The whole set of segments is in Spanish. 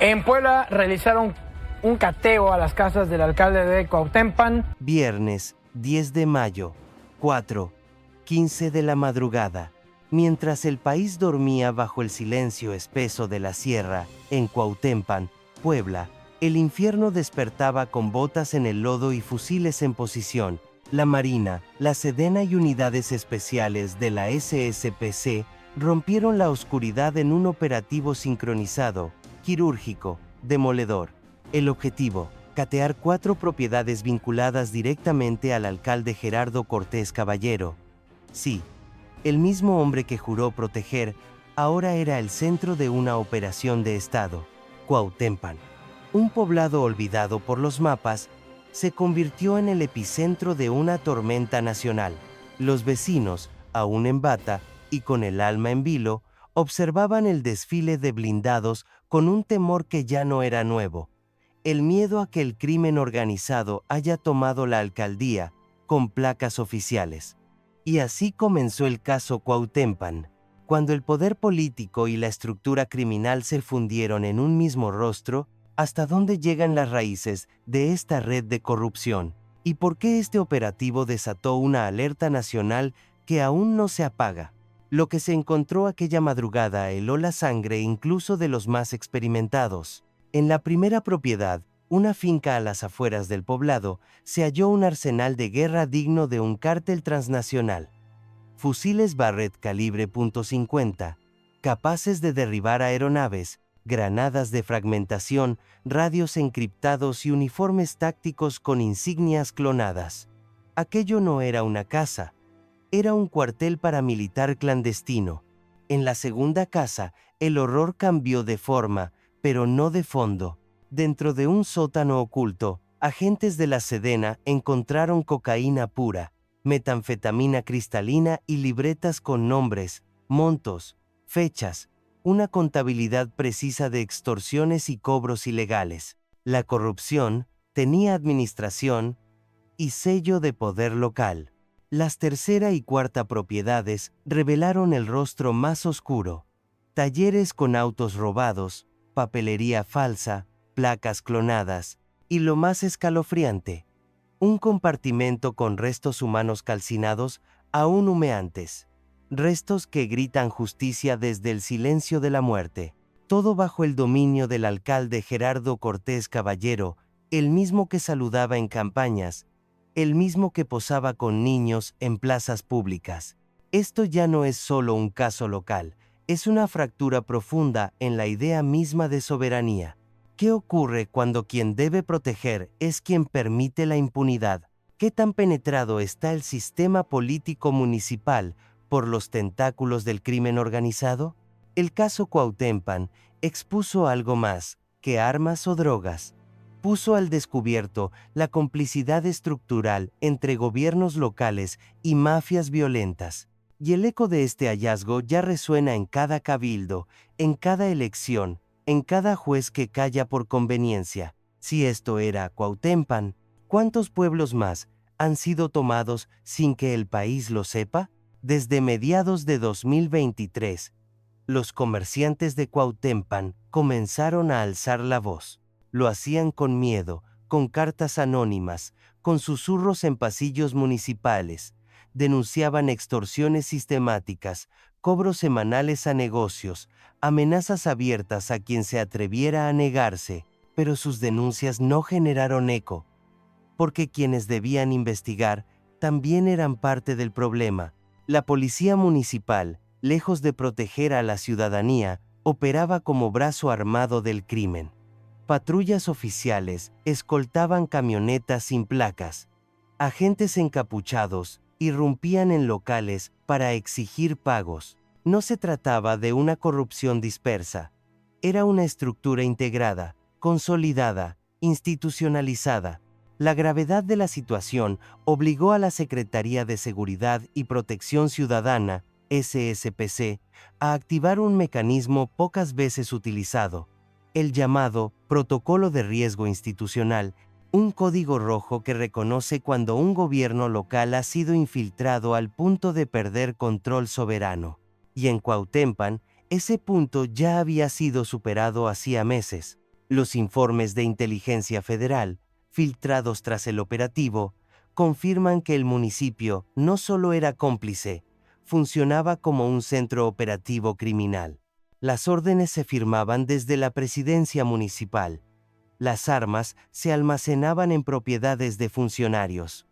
En Puebla realizaron un cateo a las casas del alcalde de Cuauhtémoc. Viernes 10 de mayo, 4:15 de la madrugada. Mientras el país dormía bajo el silencio espeso de la sierra, en Cuauhtémoc, Puebla, el infierno despertaba con botas en el lodo y fusiles en posición. La Marina, la Sedena y unidades especiales de la SSPC rompieron la oscuridad en un operativo sincronizado, quirúrgico, demoledor. El objetivo: catear 4 propiedades vinculadas directamente al alcalde Gerardo Cortés Caballero. Sí, el mismo hombre que juró proteger, ahora era el centro de una operación de Estado. Cuauhtémoc, un poblado olvidado por los mapas, se convirtió en el epicentro de una tormenta nacional. Los vecinos, aún en bata y con el alma en vilo, observaban el desfile de blindados con un temor que ya no era nuevo: el miedo a que el crimen organizado haya tomado la alcaldía con placas oficiales. Y así comenzó el caso Cuauhtémoc, cuando el poder político y la estructura criminal se fundieron en un mismo rostro. ¿Hasta dónde llegan las raíces de esta red de corrupción? ¿Y por qué este operativo desató una alerta nacional que aún no se apaga? Lo que se encontró aquella madrugada heló la sangre incluso de los más experimentados. En la primera propiedad, una finca a las afueras del poblado, se halló un arsenal de guerra digno de un cártel transnacional. Fusiles Barrett calibre .50, capaces de derribar aeronaves, granadas de fragmentación, radios encriptados y uniformes tácticos con insignias clonadas. Aquello no era una casa, era un cuartel paramilitar clandestino. En la segunda casa, el horror cambió de forma, pero no de fondo. Dentro de un sótano oculto, agentes de la Sedena encontraron cocaína pura, metanfetamina cristalina y libretas con nombres, montos, fechas, una contabilidad precisa de extorsiones y cobros ilegales. La corrupción tenía administración y sello de poder local. Las tercera y cuarta propiedades revelaron el rostro más oscuro: talleres con autos robados, papelería falsa, placas clonadas, y lo más escalofriante, un compartimento con restos humanos calcinados aún humeantes. Restos que gritan justicia desde el silencio de la muerte. Todo bajo el dominio del alcalde Gerardo Cortés Caballero, el mismo que saludaba en campañas, el mismo que posaba con niños en plazas públicas. Esto ya no es solo un caso local, es una fractura profunda en la idea misma de soberanía. ¿Qué ocurre cuando quien debe proteger es quien permite la impunidad? ¿Qué tan penetrado está el sistema político municipal por los tentáculos del crimen organizado? El caso Cuauhtémoc expuso algo más que armas o drogas. Puso al descubierto la complicidad estructural entre gobiernos locales y mafias violentas. Y el eco de este hallazgo ya resuena en cada cabildo, en cada elección, en cada juez que calla por conveniencia. Si esto era Cuauhtémoc, ¿cuántos pueblos más han sido tomados sin que el país lo sepa? Desde mediados de 2023, los comerciantes de Cuauhtémoc comenzaron a alzar la voz. Lo hacían con miedo, con cartas anónimas, con susurros en pasillos municipales. Denunciaban extorsiones sistemáticas, cobros semanales a negocios, amenazas abiertas a quien se atreviera a negarse, pero sus denuncias no generaron eco, porque quienes debían investigar también eran parte del problema. La policía municipal, lejos de proteger a la ciudadanía, operaba como brazo armado del crimen. Patrullas oficiales escoltaban camionetas sin placas. Agentes encapuchados irrumpían en locales para exigir pagos. No se trataba de una corrupción dispersa. Era una estructura integrada, consolidada, institucionalizada. La gravedad de la situación obligó a la Secretaría de Seguridad y Protección Ciudadana, SSPC, a activar un mecanismo pocas veces utilizado: el llamado Protocolo de Riesgo Institucional, un código rojo que reconoce cuando un gobierno local ha sido infiltrado al punto de perder control soberano. Y en Cuauhtémoc, ese punto ya había sido superado hacía meses. Los informes de inteligencia federal, filtrados tras el operativo, confirman que el municipio no solo era cómplice, funcionaba como un centro operativo criminal. Las órdenes se firmaban desde la presidencia municipal. Las armas se almacenaban en propiedades de funcionarios.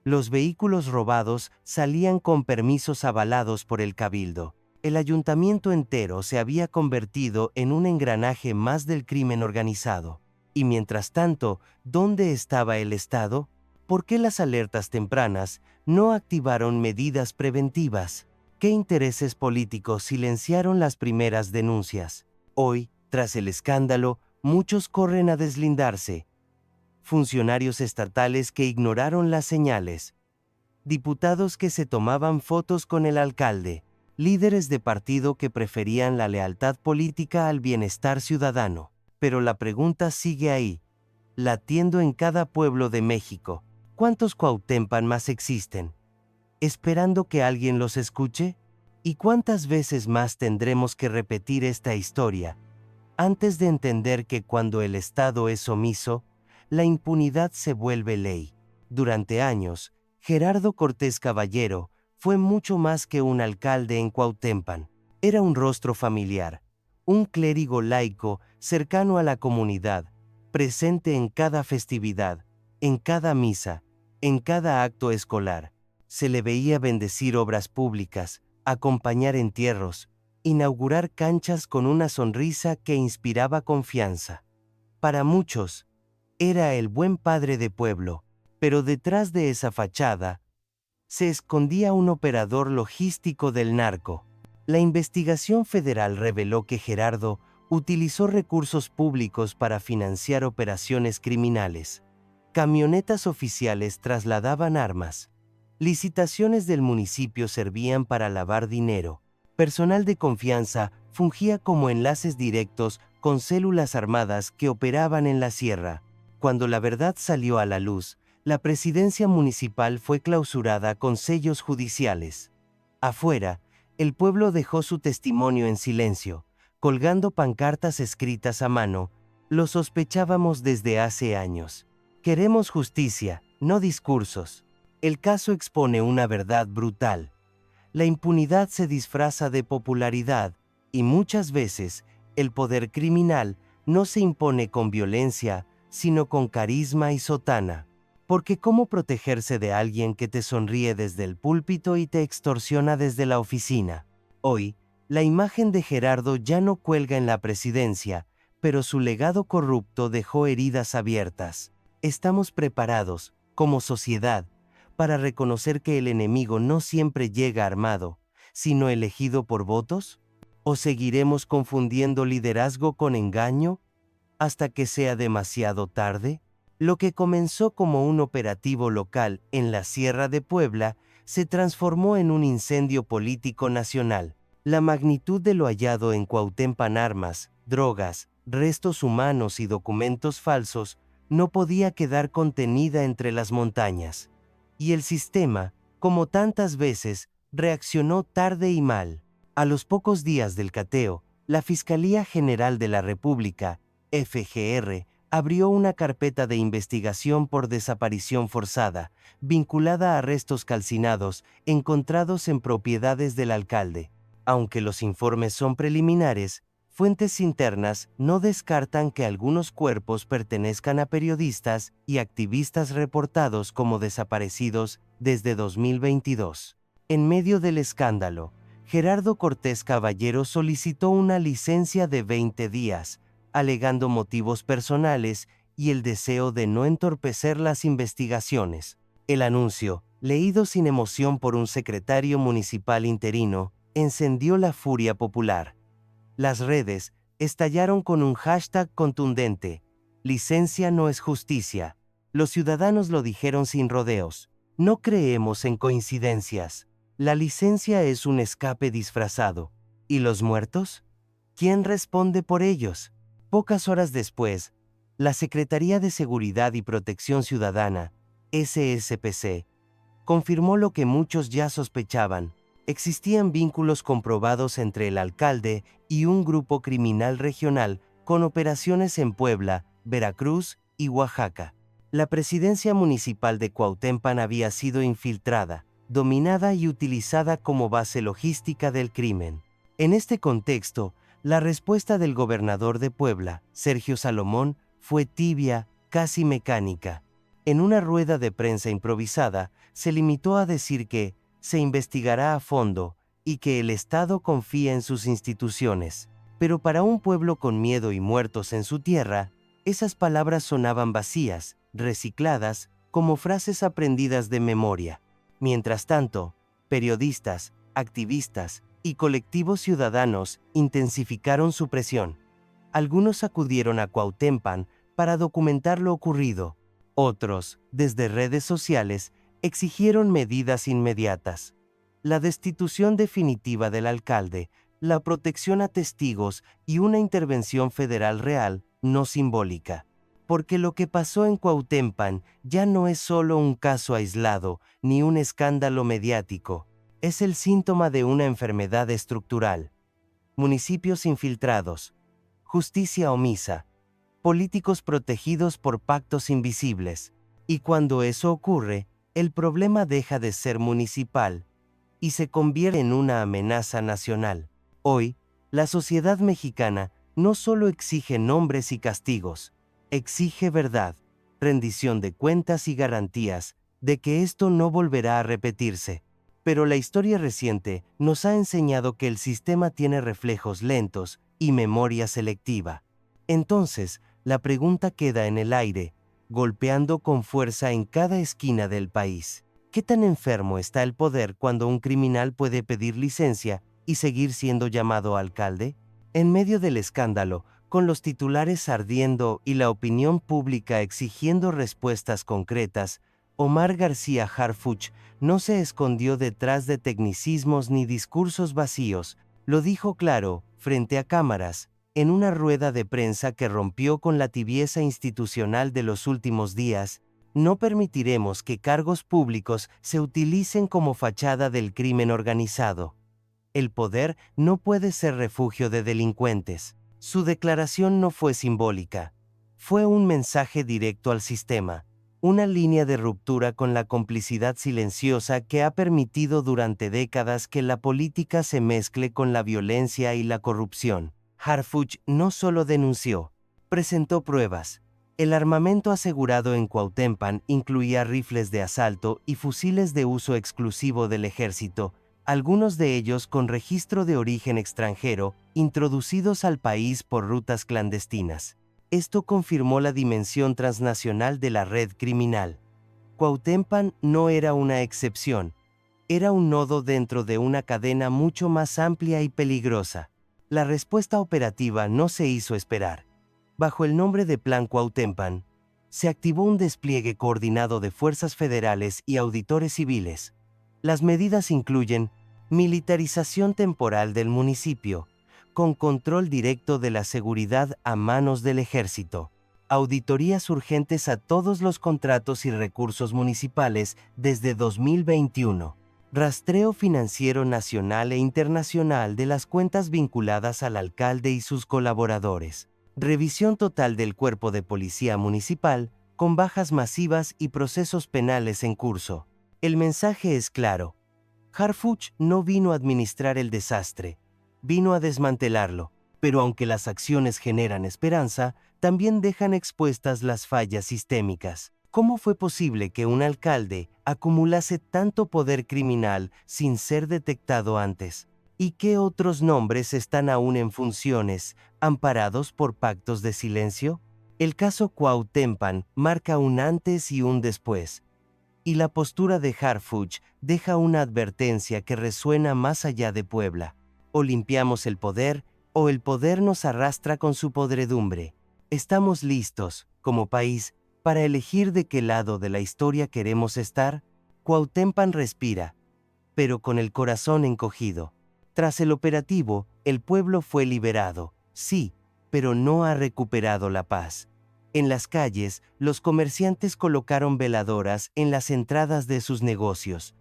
Los vehículos robados salían con permisos avalados por el cabildo. El ayuntamiento entero se había convertido en un engranaje más del crimen organizado. Y mientras tanto, ¿dónde estaba el Estado? ¿Por qué las alertas tempranas no activaron medidas preventivas? ¿Qué intereses políticos silenciaron las primeras denuncias? Hoy, tras el escándalo, muchos corren a deslindarse. Funcionarios estatales que ignoraron las señales. Diputados que se tomaban fotos con el alcalde. Líderes de partido que preferían la lealtad política al bienestar ciudadano. Pero la pregunta sigue ahí, latiendo en cada pueblo de México. ¿Cuántos Cuauhtémoc más existen? ¿Esperando que alguien los escuche? ¿Y cuántas veces más tendremos que repetir esta historia antes de entender que cuando el Estado es omiso, la impunidad se vuelve ley? Durante años, Gerardo Cortés Caballero fue mucho más que un alcalde en Cuauhtémoc. Era un rostro familiar, un clérigo laico cercano a la comunidad, presente en cada festividad, en cada misa, en cada acto escolar. Se le veía bendecir obras públicas, acompañar entierros, inaugurar canchas con una sonrisa que inspiraba confianza. Para muchos, era el buen padre de pueblo, pero detrás de esa fachada, se escondía un operador logístico del narco. La investigación federal reveló que Gerardo utilizó recursos públicos para financiar operaciones criminales. Camionetas oficiales trasladaban armas. Licitaciones del municipio servían para lavar dinero. Personal de confianza fungía como enlaces directos con células armadas que operaban en la sierra. Cuando la verdad salió a la luz, la presidencia municipal fue clausurada con sellos judiciales. Afuera, el pueblo dejó su testimonio en silencio, colgando pancartas escritas a mano. Lo sospechábamos desde hace años. Queremos justicia, no discursos. El caso expone una verdad brutal. La impunidad se disfraza de popularidad, y muchas veces, el poder criminal no se impone con violencia, sino con carisma y sotana. Porque ¿cómo protegerse de alguien que te sonríe desde el púlpito y te extorsiona desde la oficina? Hoy, la imagen de Gerardo ya no cuelga en la presidencia, pero su legado corrupto dejó heridas abiertas. ¿Estamos preparados, como sociedad, para reconocer que el enemigo no siempre llega armado, sino elegido por votos? ¿O seguiremos confundiendo liderazgo con engaño hasta que sea demasiado tarde? Lo que comenzó como un operativo local en la Sierra de Puebla se transformó en un incendio político nacional. La magnitud de lo hallado en Cuauhtémoc, armas, drogas, restos humanos y documentos falsos, no podía quedar contenida entre las montañas. Y el sistema, como tantas veces, reaccionó tarde y mal. A los pocos días del cateo, la Fiscalía General de la República, FGR, abrió una carpeta de investigación por desaparición forzada, vinculada a restos calcinados encontrados en propiedades del alcalde. Aunque los informes son preliminares, fuentes internas no descartan que algunos cuerpos pertenezcan a periodistas y activistas reportados como desaparecidos desde 2022. En medio del escándalo, Gerardo Cortés Caballero solicitó una licencia de 20 días, alegando motivos personales y el deseo de no entorpecer las investigaciones. El anuncio, leído sin emoción por un secretario municipal interino, encendió la furia popular. Las redes estallaron con un hashtag contundente: licencia no es justicia. Los ciudadanos lo dijeron sin rodeos. No creemos en coincidencias. La licencia es un escape disfrazado. ¿Y los muertos? ¿Quién responde por ellos? Pocas horas después, la Secretaría de Seguridad y Protección Ciudadana, SSPC, confirmó lo que muchos ya sospechaban. Existían vínculos comprobados entre el alcalde y un grupo criminal regional con operaciones en Puebla, Veracruz y Oaxaca. La presidencia municipal de Cuautempan había sido infiltrada, dominada y utilizada como base logística del crimen. En este contexto, la respuesta del gobernador de Puebla, Sergio Salomón, fue tibia, casi mecánica. En una rueda de prensa improvisada, se limitó a decir que se investigará a fondo y que el Estado confía en sus instituciones. Pero para un pueblo con miedo y muertos en su tierra, esas palabras sonaban vacías, recicladas, como frases aprendidas de memoria. Mientras tanto, periodistas, activistas y colectivos ciudadanos intensificaron su presión. Algunos acudieron a Cuautempan para documentar lo ocurrido. Otros, desde redes sociales, exigieron medidas inmediatas. La destitución definitiva del alcalde, la protección a testigos y una intervención federal real, no simbólica. Porque lo que pasó en Cuautempan ya no es solo un caso aislado ni un escándalo mediático, es el síntoma de una enfermedad estructural. Municipios infiltrados, justicia omisa, políticos protegidos por pactos invisibles. Y cuando eso ocurre, el problema deja de ser municipal y se convierte en una amenaza nacional. Hoy, la sociedad mexicana no solo exige nombres y castigos, exige verdad, rendición de cuentas y garantías de que esto no volverá a repetirse. Pero la historia reciente nos ha enseñado que el sistema tiene reflejos lentos y memoria selectiva. Entonces, la pregunta queda en el aire, golpeando con fuerza en cada esquina del país. ¿Qué tan enfermo está el poder cuando un criminal puede pedir licencia y seguir siendo llamado alcalde? En medio del escándalo, con los titulares ardiendo y la opinión pública exigiendo respuestas concretas, Omar García Harfuch no se escondió detrás de tecnicismos ni discursos vacíos, lo dijo claro, frente a cámaras, en una rueda de prensa que rompió con la tibieza institucional de los últimos días. No permitiremos que cargos públicos se utilicen como fachada del crimen organizado. El poder no puede ser refugio de delincuentes. Su declaración no fue simbólica. Fue un mensaje directo al sistema, una línea de ruptura con la complicidad silenciosa que ha permitido durante décadas que la política se mezcle con la violencia y la corrupción. Harfuch no solo denunció, presentó pruebas. El armamento asegurado en Cuautempan incluía rifles de asalto y fusiles de uso exclusivo del ejército, algunos de ellos con registro de origen extranjero, introducidos al país por rutas clandestinas. Esto confirmó la dimensión transnacional de la red criminal. Cuautempan no era una excepción, era un nodo dentro de una cadena mucho más amplia y peligrosa. La respuesta operativa no se hizo esperar. Bajo el nombre de Plan Cuautempan, se activó un despliegue coordinado de fuerzas federales y auditores civiles. Las medidas incluyen militarización temporal del municipio, con control directo de la seguridad a manos del ejército, auditorías urgentes a todos los contratos y recursos municipales desde 2021, rastreo financiero nacional e internacional de las cuentas vinculadas al alcalde y sus colaboradores, revisión total del cuerpo de policía municipal, con bajas masivas y procesos penales en curso. El mensaje es claro. Harfuch no vino a administrar el desastre, vino a desmantelarlo, pero aunque las acciones generan esperanza, también dejan expuestas las fallas sistémicas. ¿Cómo fue posible que un alcalde acumulase tanto poder criminal sin ser detectado antes? ¿Y qué otros nombres están aún en funciones, amparados por pactos de silencio? El caso Cuautempan marca un antes y un después, y la postura de Harfuch deja una advertencia que resuena más allá de Puebla. O limpiamos el poder, o el poder nos arrastra con su podredumbre. ¿Estamos listos, como país, para elegir de qué lado de la historia queremos estar? Cuautempan respira, pero con el corazón encogido. Tras el operativo, el pueblo fue liberado, sí, pero no ha recuperado la paz. En las calles, los comerciantes colocaron veladoras en las entradas de sus negocios.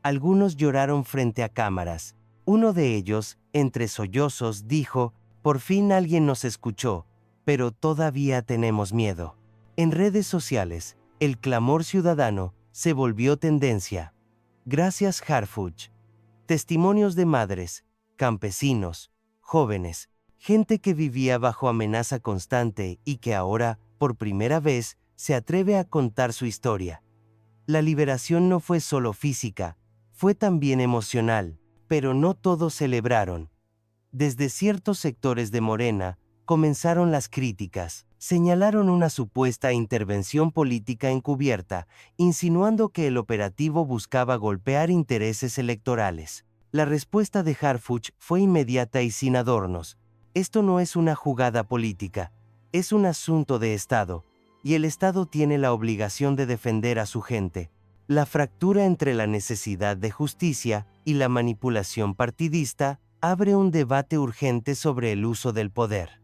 Algunos lloraron frente a cámaras. Uno de ellos, entre sollozos, dijo: «Por fin alguien nos escuchó. pero todavía tenemos miedo. En redes sociales, el clamor ciudadano se volvió tendencia. Gracias Harfuch. Testimonios de madres, campesinos, jóvenes, gente que vivía bajo amenaza constante y que ahora, por primera vez, se atreve a contar su historia. La liberación no fue solo física, fue también emocional, pero no todos celebraron. Desde ciertos sectores de Morena, comenzaron las críticas. Señalaron una supuesta intervención política encubierta, insinuando que el operativo buscaba golpear intereses electorales. La respuesta de Harfuch fue inmediata y sin adornos. Esto no es una jugada política, es un asunto de Estado, y el Estado tiene la obligación de defender a su gente. La fractura entre la necesidad de justicia y la manipulación partidista abre un debate urgente sobre el uso del poder.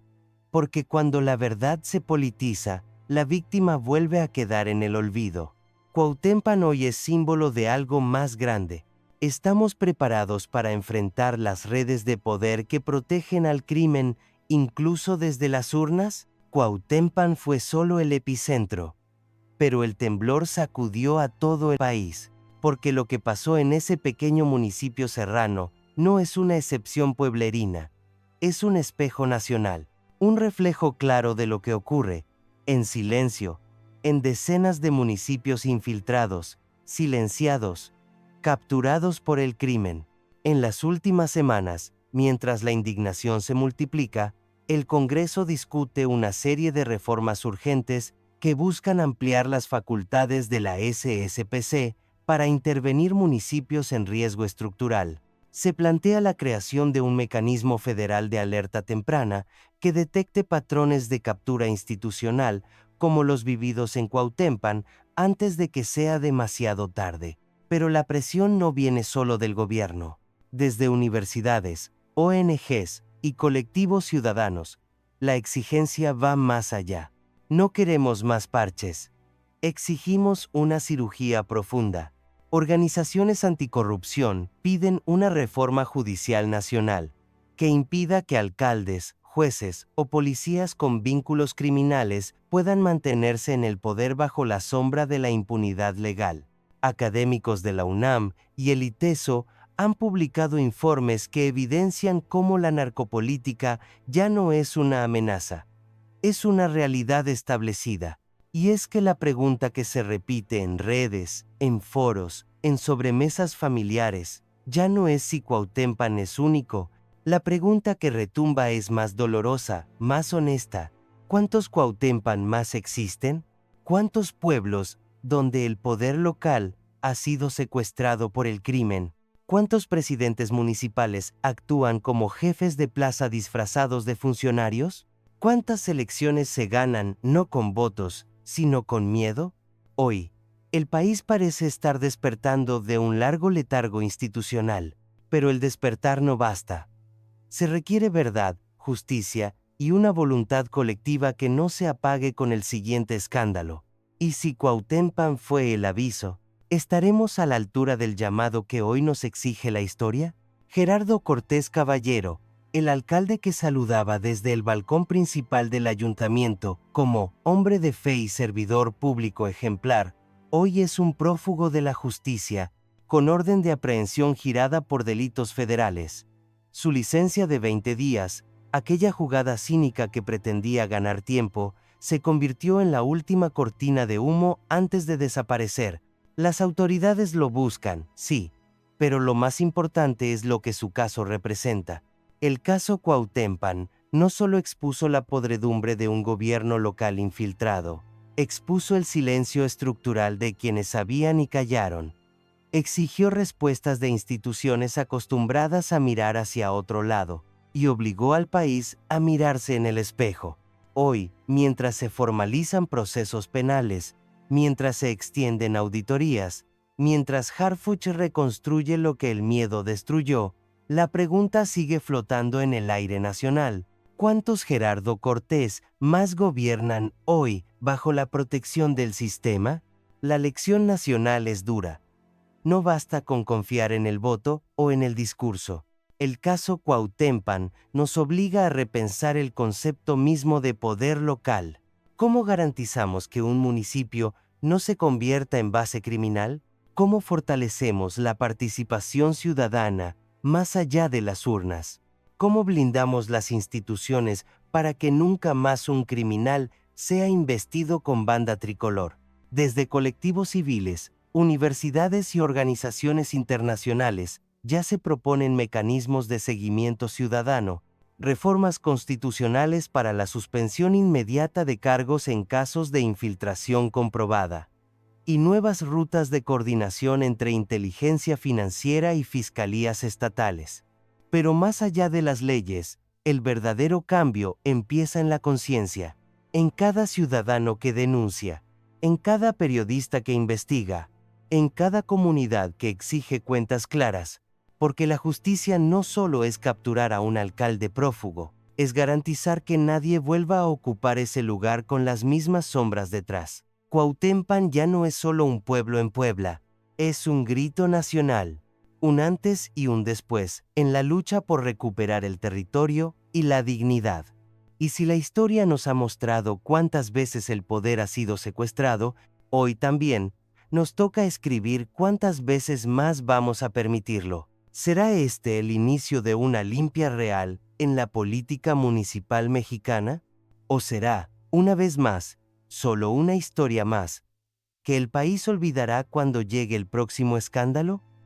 Porque cuando la verdad se politiza, la víctima vuelve a quedar en el olvido. Cuauhtémoc hoy es símbolo de algo más grande. ¿Estamos preparados para enfrentar las redes de poder que protegen al crimen, incluso desde las urnas? Cuauhtémoc fue solo el epicentro, pero el temblor sacudió a todo el país, porque lo que pasó en ese pequeño municipio serrano no es una excepción pueblerina, es un espejo nacional. Un reflejo claro de lo que ocurre, en silencio, en decenas de municipios infiltrados, silenciados, capturados por el crimen. En las últimas semanas, mientras la indignación se multiplica, el Congreso discute una serie de reformas urgentes que buscan ampliar las facultades de la SSPC para intervenir municipios en riesgo estructural. Se plantea la creación de un mecanismo federal de alerta temprana que detecte patrones de captura institucional como los vividos en Cuauhtémoc antes de que sea demasiado tarde. Pero la presión no viene solo del gobierno. Desde universidades, ONGs y colectivos ciudadanos, la exigencia va más allá. No queremos más parches. Exigimos una cirugía profunda. Organizaciones anticorrupción piden una reforma judicial nacional que impida que alcaldes, jueces o policías con vínculos criminales puedan mantenerse en el poder bajo la sombra de la impunidad legal. Académicos de la UNAM y el ITESO han publicado informes que evidencian cómo la narcopolítica ya no es una amenaza, es una realidad establecida. Y es que la pregunta que se repite en redes, en foros, en sobremesas familiares, ya no es si Cuauhtémoc es único. La pregunta que retumba es más dolorosa, más honesta. ¿Cuántos Cuauhtémoc más existen? ¿Cuántos pueblos donde el poder local ha sido secuestrado por el crimen? ¿Cuántos presidentes municipales actúan como jefes de plaza disfrazados de funcionarios? ¿Cuántas elecciones se ganan no con votos, sino con miedo? Hoy, el país parece estar despertando de un largo letargo institucional, pero el despertar no basta. Se requiere verdad, justicia y una voluntad colectiva que no se apague con el siguiente escándalo. Y si Cuauhtémoc fue el aviso, ¿estaremos a la altura del llamado que hoy nos exige la historia? Gerardo Cortés Caballero, el alcalde que saludaba desde el balcón principal del ayuntamiento como hombre de fe y servidor público ejemplar, hoy es un prófugo de la justicia, con orden de aprehensión girada por delitos federales. Su licencia de 20 días, aquella jugada cínica que pretendía ganar tiempo, se convirtió en la última cortina de humo antes de desaparecer. Las autoridades lo buscan, sí, pero lo más importante es lo que su caso representa. El caso Cuauhtémoc no solo expuso la podredumbre de un gobierno local infiltrado, expuso el silencio estructural de quienes sabían y callaron. Exigió respuestas de instituciones acostumbradas a mirar hacia otro lado, y obligó al país a mirarse en el espejo. Hoy, mientras se formalizan procesos penales, mientras se extienden auditorías, mientras Harfuch reconstruye lo que el miedo destruyó, la pregunta sigue flotando en el aire nacional. ¿Cuántos Gerardo Cortés más gobiernan hoy bajo la protección del sistema? La lección nacional es dura. No basta con confiar en el voto o en el discurso. El caso Cuauhtémoc nos obliga a repensar el concepto mismo de poder local. ¿Cómo garantizamos que un municipio no se convierta en base criminal? ¿Cómo fortalecemos la participación ciudadana más allá de las urnas? ¿Cómo blindamos las instituciones para que nunca más un criminal sea investido con banda tricolor? Desde colectivos civiles, universidades y organizaciones internacionales, ya se proponen mecanismos de seguimiento ciudadano, reformas constitucionales para la suspensión inmediata de cargos en casos de infiltración comprobada, y nuevas rutas de coordinación entre inteligencia financiera y fiscalías estatales. Pero más allá de las leyes, el verdadero cambio empieza en la conciencia, en cada ciudadano que denuncia, en cada periodista que investiga, en cada comunidad que exige cuentas claras, porque la justicia no solo es capturar a un alcalde prófugo, es garantizar que nadie vuelva a ocupar ese lugar con las mismas sombras detrás. Cuauhtémoc ya no es solo un pueblo en Puebla, es un grito nacional, un antes y un después, en la lucha por recuperar el territorio y la dignidad. Y si la historia nos ha mostrado cuántas veces el poder ha sido secuestrado, hoy también nos toca escribir cuántas veces más vamos a permitirlo. ¿Será este el inicio de una limpia real en la política municipal mexicana? ¿O será, una vez más, solo una historia más, que el país olvidará cuando llegue el próximo escándalo?